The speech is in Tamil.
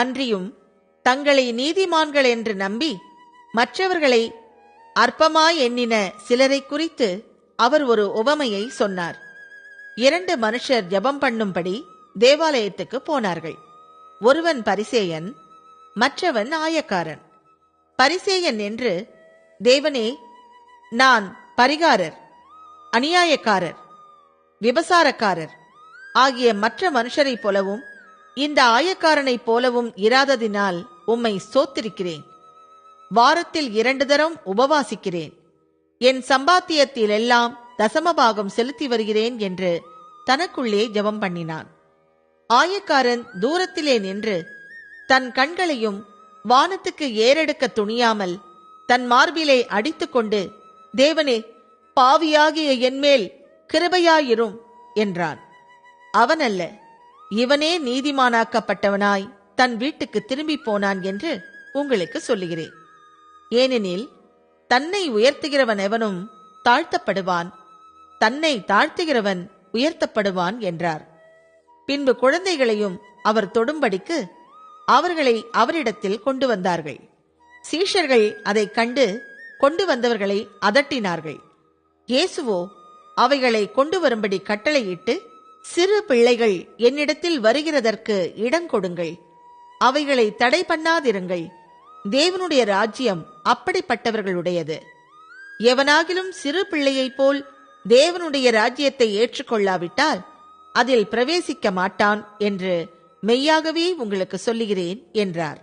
அன்றியும் தங்களை நீதிமான்கள் என்று நம்பி மற்றவர்களை அற்பமாய் எண்ணின சிலரை குறித்து அவர் ஒரு உவமையை சொன்னார். 2 மனுஷர் ஜெபம் பண்ணும்படி தேவாலயத்துக்கு போனார்கள். ஒருவன் பரிசேயன், மற்றவன் ஆயக்காரன். பரிசேயன் என்று, தேவனே, நான் பரிகாரர், அநியாயக்காரர், விபசாரக்காரர் ஆகிய மற்ற மனுஷரைப் போலவும் இந்த ஆயக்காரனைப் போலவும் இராததினால் உம்மை ஸ்தோத்திரிக்கிறேன். வாரத்தில் 2 தரம் உபவாசிக்கிறேன். என் சம்பாத்தியத்தில் எல்லாம் தசமபாகம் செலுத்தி வருகிறேன் என்று தனக்குள்ளே ஜெபம் பண்ணினான். ஆயக்காரன் தூரத்திலே நின்று தன் கண்களையும் வானத்துக்கு ஏறெடுக்க துணியாமல் தன் மார்பிலே அடித்துக்கொண்டு, தேவனே, பாவியாகிய என்மேல் கிருபையாயிரும் என்றான். அவனல்ல, இவனே நீதிமானாக்கப்பட்டவனாய் தன் வீட்டுக்கு திரும்பி போனான் என்று உங்களுக்கு சொல்லுகிறேன். ஏனெனில் தன்னை உயர்த்துகிறவன் எவனும் தாழ்த்தப்படுவான், தன்னை தாழ்த்துகிறவன் உயர்த்தப்படுவான் என்றார். பின்பு குழந்தைகளையும் அவர் தொடும்படிக்கு அவர்களை அவரிடத்தில் கொண்டு வந்தார்கள். சீஷர்கள் அதை கண்டு கொண்டு வந்தவர்களை அதட்டினார்கள். இயேசுவோ அவைகளை கொண்டு வரும்படி கட்டளையிட்டு, சிறு பிள்ளைகள் என்னிடத்தில் வருகிறதற்கு இடங்கொடுங்கள், அவைகளை தடை பண்ணாதிருங்கள், தேவனுடைய ராஜ்யம் அப்படிப்பட்டவர்களுடையது. எவனாகிலும் சிறு பிள்ளையைப் போல் தேவனுடைய ராஜ்யத்தை ஏற்றுக்கொள்ளாவிட்டால் அதில் பிரவேசிக்க மாட்டான் என்று மெய்யாகவே உங்களுக்கு சொல்லுகிறேன் என்றார்.